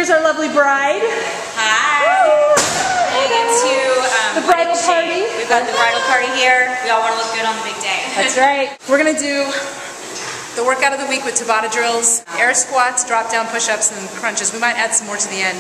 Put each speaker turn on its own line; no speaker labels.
Here's our lovely bride.
Hi. Into
the bridal party.
We've got the bridal party here. We all want to look good on the big day.
That's right.
We're gonna do the workout of the week with Tabata drills, air squats, drop down push-ups, and crunches. We might add some more to the end.